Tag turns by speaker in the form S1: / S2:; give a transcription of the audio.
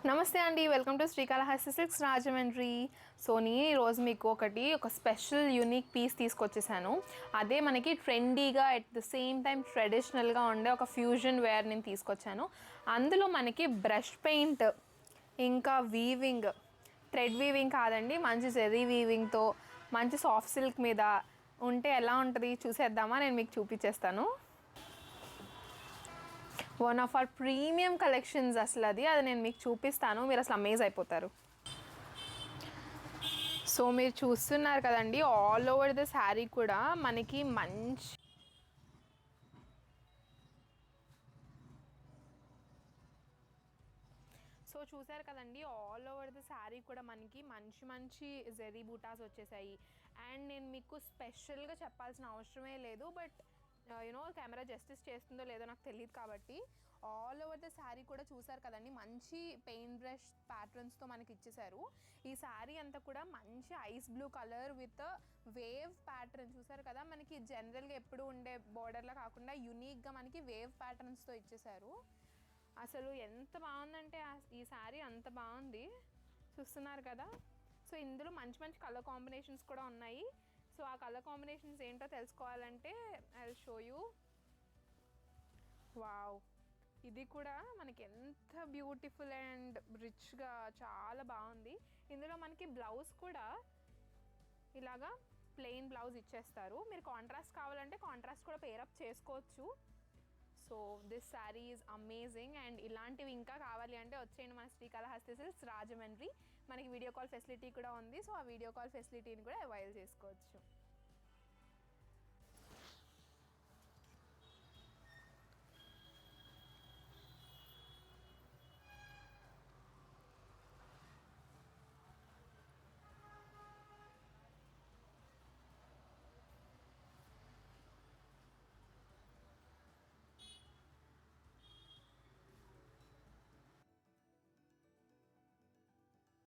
S1: నమస్తే అండి, welcome to Srikalahasti silks Rajahmundry. So నేను ఈరోజు మీకు ఒక స్పెషల్ యూనిక్ పీస్ తీసుకొచ్చేసాను. అదే మనకి ట్రెండీగా అట్ ద సేమ్ టైం ట్రెడిషనల్గా ఉండే ఒక ఫ్యూజన్ వేర్ నేను తీసుకొచ్చాను. అందులో మనకి బ్రష్ పెయింట్ ఇంకా వీవింగ్, థ్రెడ్ వీవింగ్ కాదండి, మంచి జెరీ వీవింగ్తో మంచి సాఫ్ట్ సిల్క్ మీద ఉంటే ఎలా ఉంటుంది చూసేద్దామా. నేను మీకు చూపించేస్తాను. One of our premium collections అసలు అది నేను మీకు చూపిస్తాను. మీరు అసలు అమేజ్ అయిపోతారు. సో మీరు చూస్తున్నారు కదండి, ఆల్ ఓవర్ ద శారీ కూడా మనకి మంచి సో చూసారు కదండి, ఆల్ ఓవర్ ద శారీ కూడా మనకి మంచి జెరీ బూటాస్ వచ్చేసాయి. అండ్ నేను మీకు స్పెషల్గా చెప్పాల్సిన అవసరమే లేదు, బట్ యూనో కెమెరా జస్టిస్ చేస్తుందో లేదో నాకు తెలియదు కాబట్టి ఆల్ ఓవర్ ద శారీ కూడా చూసారు కదండి, మంచి పెయింట్ బ్రష్ ప్యాటర్న్స్తో మనకి ఇచ్చేసారు. ఈ శారీ అంతా కూడా మంచి ice blue colour with wave pattern చూసారు కదా, మనకి జనరల్గా ఎప్పుడు ఉండే బోర్డర్లో కాకుండా యూనిక్గా మనకి వేవ్ ప్యాటర్న్స్తో ఇచ్చేసారు. అసలు ఎంత బాగుందంటే ఈ శారీ అంత బాగుంది, చూస్తున్నారు కదా. సో ఇందులో మంచి కలర్ కాంబినేషన్స్ కూడా ఉన్నాయి. సో ఆ కలర్ కాంబినేషన్స్ ఏంటో తెలుసుకోవాలంటే I will show you. Wow, ఇది కూడా మనకి ఎంత బ్యూటిఫుల్ అండ్ రిచ్గా చాలా బాగుంది. ఇందులో మనకి బ్లౌజ్ కూడా ఇలాగా ప్లెయిన్ బ్లౌజ్ ఇచ్చేస్తారు. మీరు కాంట్రాస్ట్ కావాలంటే కాంట్రాస్ట్ కూడా పేరప్ చేసుకోవచ్చు. So this sari is amazing. And ఇలాంటివి ఇంకా కావాలి అంటే వచ్చేయండి మన శ్రీకాళహస్తి సిల్క్స్ రాజమండ్రి. మనకి వీడియో కాల్ ఫెసిలిటీ కూడా ఉంది. సో ఆ వీడియో కాల్ ఫెసిలిటీని కూడా అవైల్ చేసుకోవచ్చు.